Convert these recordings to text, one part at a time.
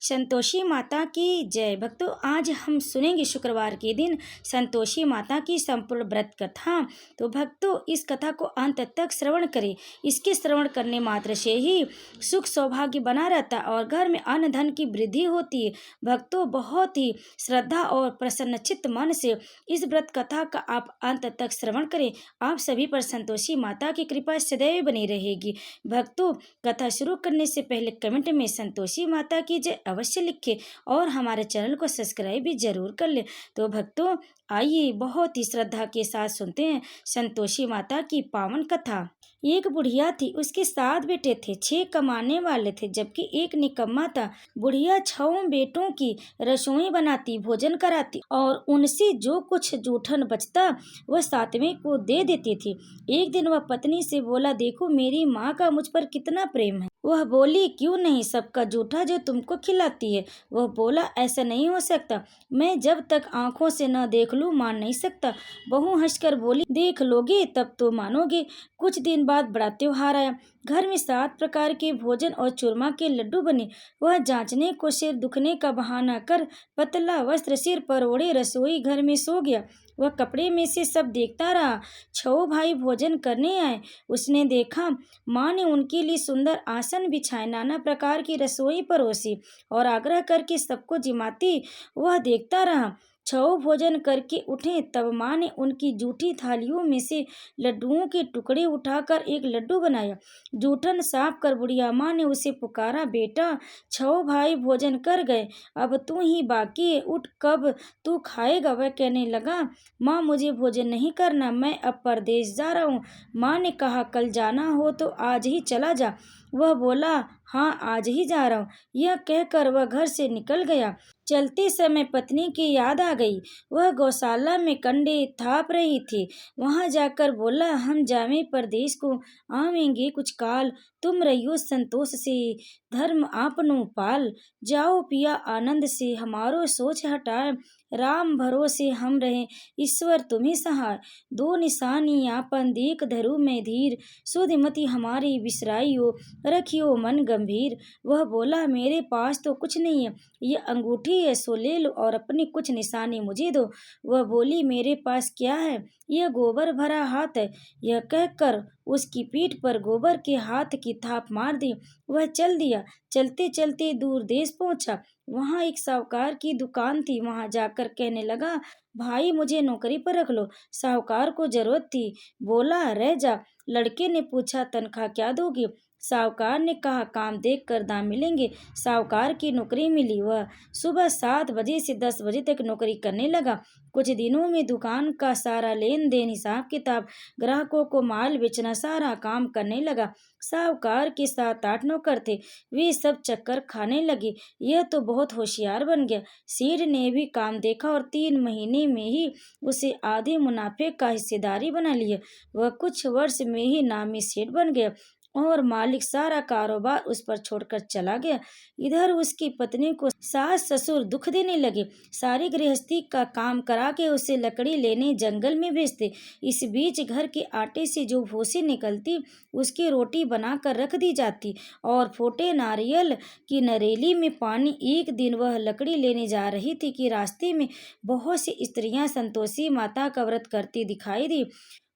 संतोषी माता की जय। भक्तों, आज हम सुनेंगे शुक्रवार के दिन संतोषी माता की संपूर्ण व्रत कथा। तो भक्तों, इस कथा को अंत तक श्रवण करें। इसके श्रवण करने मात्र से ही सुख सौभाग्य बना रहता और घर में अन्न धन की वृद्धि होती है। भक्तों, बहुत ही श्रद्धा और प्रसन्नचित्त मन से इस व्रत कथा का आप अंत तक श्रवण करें। आप सभी पर संतोषी माता की कृपा सदैव बनी रहेगी। भक्तों, कथा शुरू करने से पहले कमेंट में संतोषी माता की जय अवश्य लिखें और हमारे चैनल को सब्सक्राइब भी जरूर कर लें। तो भक्तों, आइए बहुत ही श्रद्धा के साथ सुनते हैं संतोषी माता की पावन कथा। एक बुढ़िया थी, उसके 7 बेटे थे। 6 कमाने वाले थे जबकि एक निकम्मा था। बुढ़िया 6 बेटों की रसोई बनाती, भोजन कराती और उनसे जो कुछ जूठन बचता वह 7वें को दे देती थी। एक दिन वह पत्नी से बोला, देखो मेरी माँ का मुझ पर कितना प्रेम है। वह बोली, क्यों नहीं, सबका जूठा जो तुमको खिलाती है। वह बोला, ऐसा नहीं हो सकता, मैं जब तक आंखों से न देख लूं मान नहीं सकता। बहू हंसकर बोली, देख लोगे तब तो मानोगे। कुछ दिन बाद बड़ा त्योहार आया। घर में 7 प्रकार के भोजन और चूरमा के लड्डू बने। वह जांचने को सिर दुखने का बहाना कर पतला वस्त्र सिर पर ओढ़े रसोई घर में सो गया। वह कपड़े में से सब देखता रहा। 6 भाई भोजन करने आए। उसने देखा माँ ने उनके लिए सुंदर आसन बिछाए, नाना प्रकार की रसोई परोसी और आग्रह करके सबको जिमाती। वह देखता रहा। 6 भोजन करके उठे तब माँ ने उनकी जूठी थालियों में से लड्डुओं के टुकड़े उठाकर एक लड्डू बनाया। जूठन साफ कर बुढ़िया माँ ने उसे पुकारा, बेटा 6 भाई भोजन कर गए, अब तू ही बाकी है, उठ, कब तू खाएगा। वह कहने लगा, माँ मुझे भोजन नहीं करना, मैं अब परदेश जा रहा हूँ। माँ ने कहा, कल जाना हो तो आज ही चला जा। वह बोला, हाँ आज ही जा रहा हूँ। यह कहकर वह घर से निकल गया। चलते समय पत्नी की याद आ गई। वह गौशाला में कंडे थाप रही थी। वहां जाकर बोला, हम जावे परदेश को आवेंगे कुछ काल, तुम रहियो संतोष से धर्म आपनो पाल। जाओ पिया आनंद से हमारो सोच हटाए, राम भरोसे हम रहे ईश्वर तुम्हें सहाय। 2 निशानी आपन देख धरु में धीर, सुधमति हमारी बिसराइयो रखियो मन गंभीर। वह बोला, मेरे पास तो कुछ नहीं है, ये अंगूठी है सो ले लो और अपनी कुछ निशानी मुझे दो। वह बोली, मेरे पास क्या है, यह गोबर भरा हाथ है। यह कहकर उसकी पीठ पर गोबर के हाथ की थाप मार दी। वह चल दिया। चलते चलते दूर देश पहुंचा। वहां एक साहूकार की दुकान थी। वहां जाकर कहने लगा, भाई मुझे नौकरी पर रख लो। साहूकार को जरूरत थी, बोला, रह जा। लड़के ने पूछा, तनख्वाह क्या दोगे। साहूकार ने कहा, काम देख कर दाम मिलेंगे। साहूकार की नौकरी मिली। वह सुबह 7 बजे से 10 बजे तक नौकरी करने लगा। कुछ दिनों में दुकान का सारा लेन देन, हिसाब किताब, ग्राहकों को माल बेचना, सारा काम करने लगा। साहूकार के 7-8 नौकर थे। वे सब चक्कर खाने लगे। यह तो बहुत होशियार बन गया। सेठ ने भी काम देखा और 3 महीने में ही उसे आधे मुनाफे का हिस्सेदारी बना लिया। वह कुछ वर्ष में ही नामी सेठ बन गया और मालिक सारा कारोबार उस पर छोड़कर चला गया। इधर उसकी पत्नी को सास ससुर दुख देने लगे। सारी गृहस्थी का काम करा के उसे लकड़ी लेने जंगल में भेजते। इस बीच घर के आटे से जो भूसी निकलती उसकी रोटी बनाकर रख दी जाती और फोटे नारियल की नरेली में पानी। एक दिन वह लकड़ी लेने जा रही थी कि रास्ते में बहुत सी स्त्रियां संतोषी माता का व्रत करती दिखाई दी।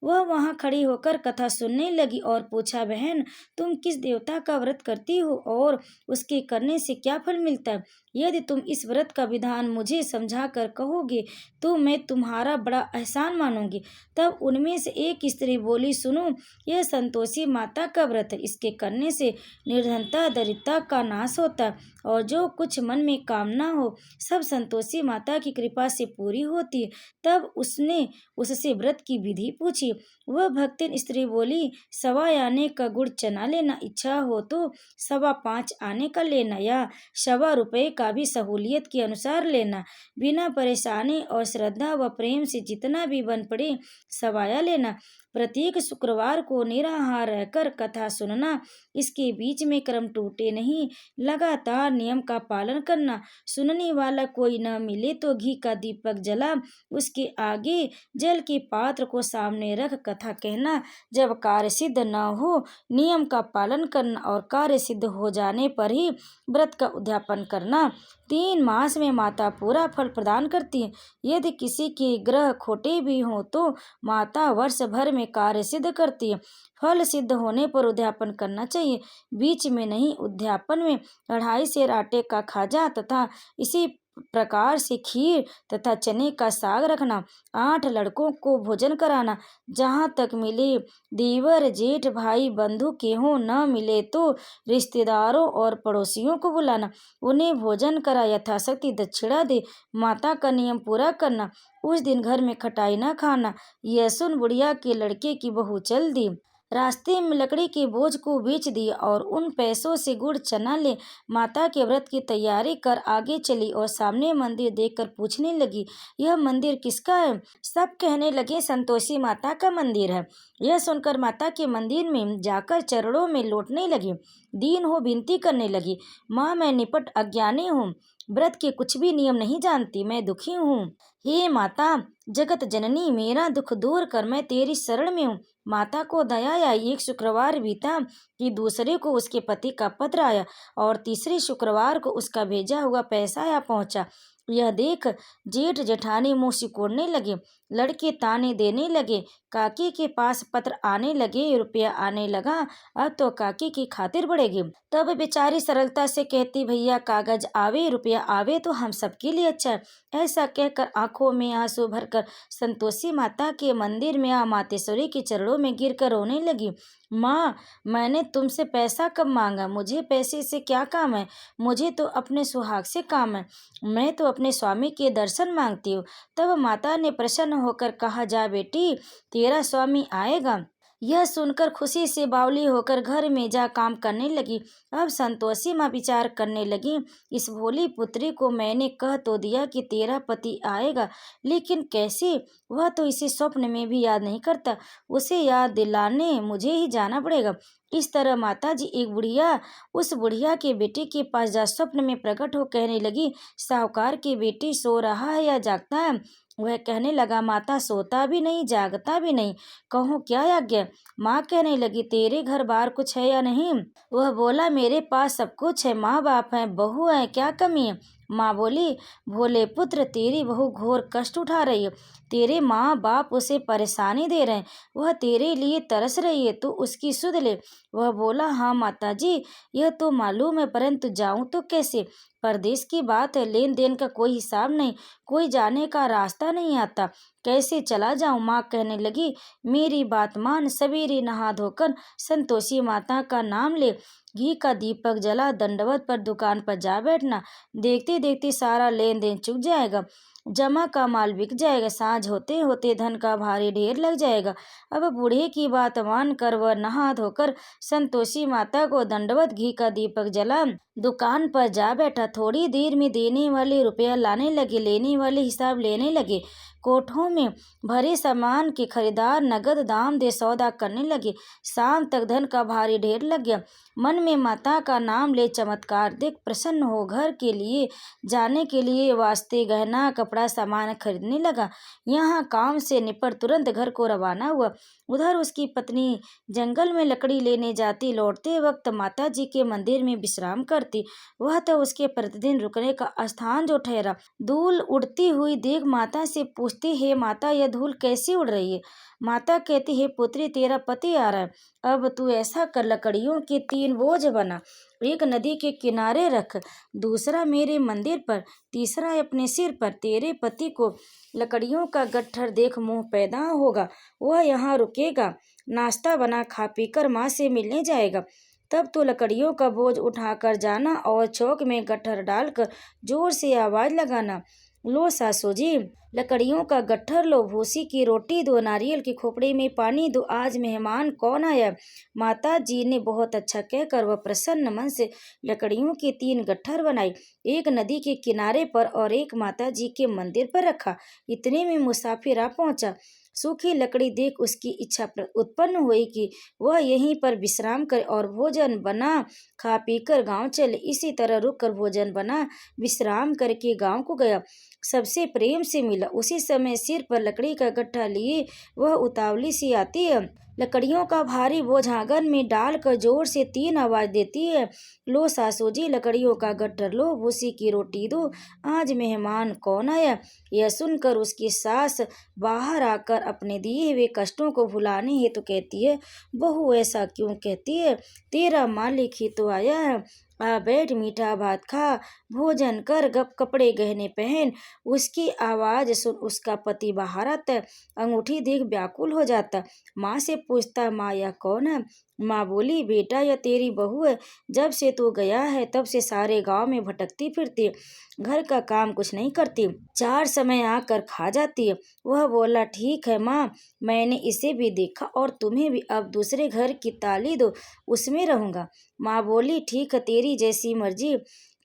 वह वहां खड़ी होकर कथा सुनने लगी और पूछा, बहन तुम किस देवता का व्रत करती हो और उसके करने से क्या फल मिलता है। यदि तुम इस व्रत का विधान मुझे समझा कर कहोगे तो मैं तुम्हारा बड़ा एहसान मानूंगी। तब उनमें से एक स्त्री बोली, सुनो, यह संतोषी माता का व्रत है। इसके करने से निर्धनता दरिद्रता का नाश होता है और जो कुछ मन में कामना हो सब संतोषी माता की कृपा से पूरी होती है। तब उसने उससे व्रत की विधि पूछी। वह भक्तिन स्त्री बोली, 1.25 आने का गुड़ चना लेना, इच्छा हो तो 5.25 आने का लेना या 1.25 रुपये का भी सहूलियत के अनुसार लेना। बिना परेशानी और श्रद्धा व प्रेम से जितना भी बन पड़े सवाया लेना। प्रत्येक शुक्रवार को निराहार रहकर कथा सुनना, इसके बीच में क्रम टूटे नहीं, लगातार नियम का पालन करना। सुनने वाला कोई न मिले तो घी का दीपक जला उसके आगे जल के पात्र को सामने रख कथा कहना। जब कार्य सिद्ध न हो, नियम का पालन करना और कार्य सिद्ध हो जाने पर ही व्रत का उद्यापन करना। 3 मास में माता पूरा फल प्रदान करती है। यदि किसी के ग्रह खोटे भी हों तो माता वर्ष भर में कार्य सिद्ध करती है। फल सिद्ध होने पर उद्यापन करना चाहिए, बीच में नहीं। उद्यापन में 2.5 सेर आटे का खाजा तथा इसी प्रकार से खीर तथा चने का साग रखना। 8 लड़कों को भोजन कराना। जहाँ तक मिले देवर जेठ भाई बंधु के हों, न मिले तो रिश्तेदारों और पड़ोसियों को बुलाना, उन्हें भोजन करा यथाशक्ति दक्षिणा दे। माता का नियम पूरा करना। उस दिन घर में खटाई न खाना। यह सुन बुढ़िया के लड़के की बहू चल दी। रास्ते में लकड़ी के बोझ को बेच दिया और उन पैसों से गुड़ चना ले माता के व्रत की तैयारी कर आगे चली और सामने मंदिर देखकर पूछने लगी, यह मंदिर किसका है? सब कहने लगे, संतोषी माता का मंदिर है। यह सुनकर माता के मंदिर में जाकर चरणों में लौटने लगी। दीन हो विनती करने लगी, माँ मैं निपट अज्ञानी हूँ, व्रत के कुछ भी नियम नहीं जानती, मैं दुखी हूँ। हे माता जगत जननी, मेरा दुख दूर कर, मैं तेरी शरण में हूँ। माता को दया आई। एक शुक्रवार बीता कि दूसरे को उसके पति का पत्र आया और तीसरे शुक्रवार को उसका भेजा हुआ पैसा आया पहुंचा। यह देख जेठ जेठानी मुँह सिकोड़ने लगे, लड़के ताने देने लगे। काकी के पास पत्र आने लगे, रुपया आने लगा, अब तो काकी की खातिर बढ़ेगी। तब बेचारी सरलता से कहती, भैया कागज आवे रुपया आवे तो हम सबके लिए अच्छा है। ऐसा कहकर आंखों में आंसू भरकर संतोषी माता के मंदिर में मातेश्वरी के चरणों में गिरकर रोने लगी। माँ मैंने तुमसे पैसा कब मांगा? मुझे पैसे से क्या काम है? मुझे तो अपने सुहाग से काम है। मैं तो अपने स्वामी के दर्शन मांगती हूँ। तब माता ने प्रसन्न होकर कहा, जा बेटी तेरा स्वामी आएगा। यह सुनकर खुशी से बावली होकर घर में जा काम करने लगी। अब संतोषी माँ विचार करने लगी, इस भोली पुत्री को मैंने कह तो दिया कि तेरा पति आएगा, लेकिन कैसे? वह तो इसे स्वप्न में भी याद नहीं करता। उसे याद दिलाने मुझे ही जाना पड़ेगा। इस तरह माता जी एक बुढ़िया उस बुढ़िया के बेटे के पास जा स्वप्न में प्रकट हो कहने लगी, साहूकार के बेटे सो रहा है या जागता है? वह कहने लगा, माता सोता भी नहीं जागता भी नहीं, कहूँ क्या आज्ञा? माँ कहने लगी, तेरे घर बार कुछ है या नहीं? वह बोला, मेरे पास सब कुछ है, माँ बाप है, बहू है, क्या कमी है? माँ बोली, भोले पुत्र तेरी बहू घोर कष्ट उठा रही है, तेरे माँ बाप उसे परेशानी दे रहे हैं, वह तेरे लिए तरस रही है, तू उसकी सुध ले। वह बोला, हाँ माता जी यह तो मालूम है, परंतु जाऊं तो कैसे? परदेश की बात है, लेन देन का कोई हिसाब नहीं, कोई जाने का रास्ता नहीं आता, कैसे चला जाऊं? माँ कहने लगी, मेरी बात मान, सवेरे नहा धोकर संतोषी माता का नाम ले, घी का दीपक जला, दंडवत पर दुकान पर जा बैठना। देखते देखते सारा लेन देन चुक जाएगा, जमा का माल बिक जाएगा, साँझ होते होते धन का भारी ढेर लग जाएगा। अब बूढ़े की बात मान कर वह नहा धोकर संतोषी माता को दंडवत घी का दीपक जला दुकान पर जा बैठा। थोड़ी देर में देने वाले रुपया लाने लगे, लेने वाले हिसाब लेने लगे। कोठों में भरे सामान के खरीदार नगद दाम दे सौदा करने लगे। शाम तक धन का भारी ढेर लग गया। मन में माता का नाम ले चमत्कार देख प्रसन्न हो घर के लिए जाने के लिए वास्ते गहना कपड़ा सामान खरीदने लगा। यहाँ काम से निपट तुरंत घर को रवाना हुआ। उधर उसकी पत्नी जंगल में लकड़ी लेने जाती, लौटते वक्त माता जी के मंदिर में विश्राम करती। वह तो उसके प्रतिदिन रुकने का स्थान जो ठहरा। धूल उड़ती हुई देख माता से पूछती, हे माता यह धूल कैसी उड़ रही है? माता कहती, हे पुत्री तेरा पति आ रहा है, अब तू ऐसा कर, लकड़ियों के 3 बोझ बना, एक नदी के किनारे रख, दूसरा मेरे मंदिर पर, तीसरा अपने सिर पर। तेरे पति को लकड़ियों का गट्ठर देख मोह पैदा होगा, वह यहाँ रुकेगा, नाश्ता बना खा पीकर माँ से मिलने जाएगा। तब तो लकड़ियों का बोझ उठाकर जाना और चौक में गट्ठर डालकर जोर से आवाज लगाना, लो सासू जी लकड़ियों का गट्ठर लो, भूसी की रोटी दो, नारियल के खोपड़े में पानी दो, आज मेहमान कौन आया? माता जी ने बहुत अच्छा कहकर वह प्रसन्न मन से लकड़ियों के 3 गट्ठर बनाई, एक नदी के किनारे पर और एक माता जी के मंदिर पर रखा। इतने में मुसाफिर आ पहुंचा। सूखी लकड़ी देख उसकी इच्छा उत्पन्न हुई कि वह यहीं पर विश्राम करे और भोजन बना खा पीकर गांव चले। इसी तरह रुक कर भोजन बना विश्राम करके गांव को गया। सबसे प्रेम से मिला। उसी समय सिर पर लकड़ी का गट्ठा लिए वह उतावली सी आती है। लकड़ियों का भारी बोझ आंगन में डालकर जोर से 3 आवाज देती है, लो सासू जी लकड़ियों का गट्ठर लो, भूसी की रोटी दो, आज मेहमान कौन आया। यह सुनकर उसकी सास बाहर आकर अपने दिए हुए कष्टों को भुलाने हेतु कहती है, बहू ऐसा क्यों कहती है, तेरा मालिक ही तो आया है, आ बैठ मीठा भात खा, भोजन कर, गप कपड़े गहने पहन। उसकी आवाज सुन उसका पति बाहर आता है, अंगूठी देख व्याकुल हो जाता, माँ से पूछता, माँ यह कौन है। माँ बोली, बेटा यह तेरी बहू है, जब से तू गया है तब से सारे गांव में भटकती फिरती, घर का काम कुछ नहीं करती, 4 समय आकर खा जाती है। वह बोला, ठीक है माँ, मैंने इसे भी देखा और तुम्हें भी, अब दूसरे घर की ताली दो, उसमें रहूंगा। माँ बोली, ठीक है तेरी जैसी मर्जी।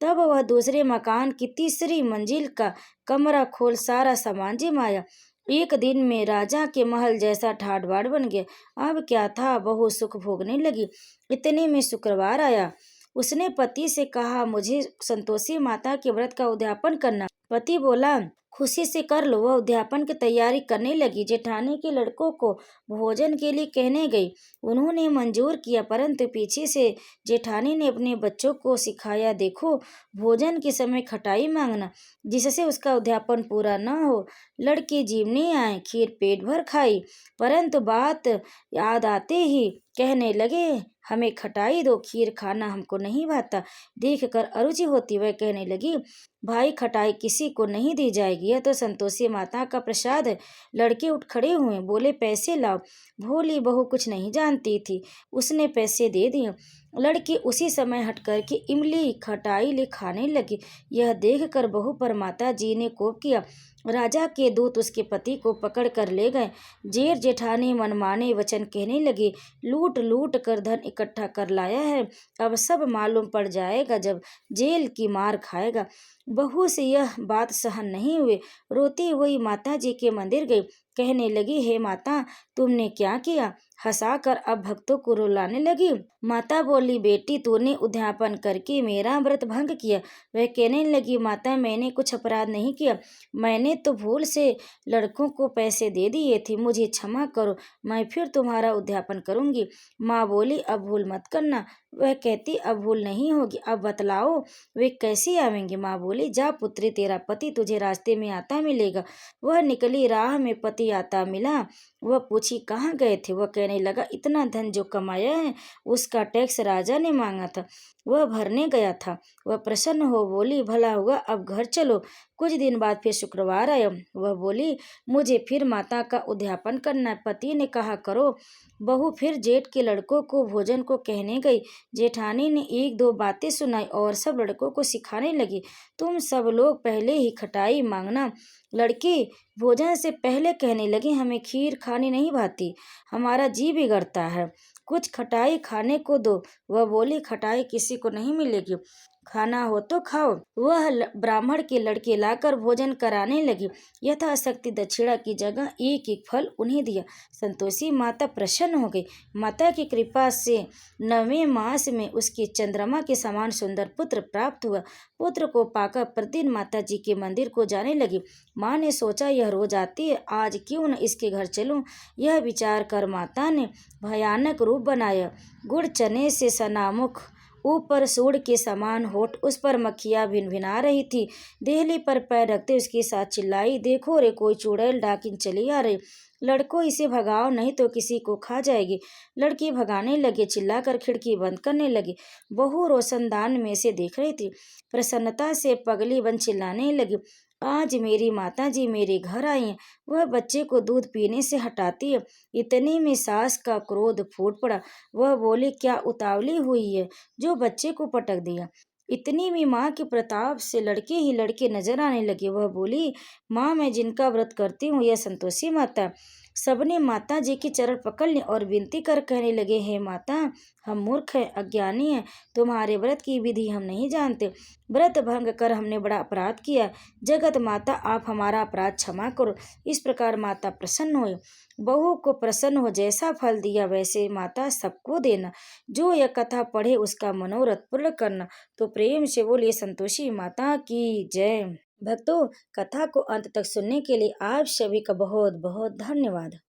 तब वह दूसरे मकान की तीसरी मंजिल का कमरा खोल सारा सामान जमाया। एक दिन में राजा के महल जैसा ठाट बाट बन गया। अब क्या था, बहू सुख भोगने लगी। इतने में शुक्रवार आया। उसने पति से कहा, मुझे संतोषी माता के व्रत का उद्यापन करना। पति बोला, खुशी से कर लो। वह उद्यापन की तैयारी करने लगी। जेठानी के लड़कों को भोजन के लिए कहने गई। उन्होंने मंजूर किया, परंतु पीछे से जेठानी ने अपने बच्चों को सिखाया, देखो भोजन के समय खटाई मांगना, जिससे उसका उद्यापन पूरा न हो। लड़के जीवने आए, खीर पेट भर खाई, परंतु बात याद आते ही कहने लगे, हमें खटाई दो, खीर खाना हमको नहीं भाता। देख कर अरुचि होती वह कहने लगी, भाई खटाई किसी को नहीं दी जाएगी, यह तो संतोषी माता का प्रसाद है। लड़के उठ खड़े हुए, बोले, पैसे लाओ। भोली बहू कुछ नहीं जानती थी, उसने पैसे दे दिए। लड़की उसी समय हट करके इमली खटाई ले खाने लगी। यह देखकर बहू पर माता जी ने कोप किया। राजा के दूत उसके पति को पकड़ कर ले गए। जेठ जेठानी मनमाने वचन कहने लगे, लूट लूट कर धन इकट्ठा कर लाया है, अब सब मालूम पड़ जाएगा जब जेल की मार खाएगा। बहू से यह बात सहन नहीं हुई, रोती हुई माता जी के मंदिर गई। कहने लगी, हे माता, तुमने क्या किया। हंसाकर अब भक्तों को रुलाने लगी। माता बोली, बेटी तूने उद्यापन करके मेरा व्रत भंग किया। वह कहने लगी, माता मैंने कुछ अपराध नहीं किया, मैंने तो भूल से लड़कों को पैसे दे दिए थे, मुझे क्षमा करो, मैं फिर तुम्हारा उद्यापन करूंगी। माँ बोली, अब भूल मत करना। वह कहती, अब भूल नहीं होगी, अब बतलाओ वे कैसे आवेंगे। माँ बोली, जा पुत्री, तेरा पति तुझे रास्ते में आता मिलेगा। वह निकली, राह में पति आता मिला। वह पूछी, कहाँ गए थे। वह कहने लगा, इतना धन जो कमाया है उसका टैक्स राजा ने मांगा था, वह भरने गया था। वह प्रसन्न हो बोली, भला हुआ, अब घर चलो। कुछ दिन बाद फिर शुक्रवार आया। वह बोली, मुझे फिर माता का उद्यापन करना है। पति ने कहा, करो। बहू फिर जेठ के लड़कों को भोजन को कहने गई। जेठानी ने 1-2 बातें सुनाई और सब लड़कों को सिखाने लगी, तुम सब लोग पहले ही खटाई मांगना। लड़के भोजन से पहले कहने लगे, हमें खीर खानी नहीं भाती, हमारा जी बिगड़ता है, कुछ खटाई खाने को दो। वह बोली, खटाई किसी को नहीं मिलेगी, खाना हो तो खाओ। वह ब्राह्मण के लड़के लाकर भोजन कराने लगी। यथाशक्ति दक्षिणा की जगह एक एक फल उन्हें दिया। संतोषी माता प्रसन्न हो गई। माता की कृपा से 9वें मास में उसके चंद्रमा के समान सुंदर पुत्र प्राप्त हुआ। पुत्र को पाकर प्रतिदिन माता जी के मंदिर को जाने लगी। माँ ने सोचा, यह रोज आती है, आज क्यों न इसके घर चलूं। यह विचार कर माता ने भयानक रूप बनाया। गुड़ चने से सनामुख, ऊपर सूंड के समान होठ, उस पर मक्खियाँ भिनभिना रही थी। देहली पर पैर रखते उसके साथ चिल्लाई, देखो रे कोई चुड़ैल डाकिन चली आ रही, लड़कों इसे भगाओ नहीं तो किसी को खा जाएगी। लड़की भगाने लगे, चिल्लाकर खिड़की बंद करने लगी। बहू रोशनदान में से देख रही थी। प्रसन्नता से पगली बन चिल्लाने लगी, आज मेरी माता जी मेरे घर आई हैं। वह बच्चे को दूध पीने से हटाती है। इतने में सास का क्रोध फूट पड़ा। वह बोली, क्या उतावली हुई है जो बच्चे को पटक दिया। इतनी में माँ के प्रताप से लड़के ही लड़के नजर आने लगे। वह बोली, माँ मैं जिनका व्रत करती हूँ यह संतोषी माता, सबने माता जी के चरण पकड़ लिए और विनती कर कहने लगे, हे माता, हम मूर्ख हैं, अज्ञानी हैं, तुम्हारे व्रत की विधि हम नहीं जानते। व्रत भंग कर हमने बड़ा अपराध किया। जगत माता, आप हमारा अपराध क्षमा करो। इस प्रकार माता प्रसन्न हुई। बहू को प्रसन्न हो जैसा फल दिया वैसे माता सबको देना। जो यह कथा पढ़े उसका मनोरथ पूर्ण करना। तो प्रेम से बोलिए संतोषी माता की जय। भक्तों, कथा को अंत तक सुनने के लिए आप सभी का बहुत बहुत धन्यवाद।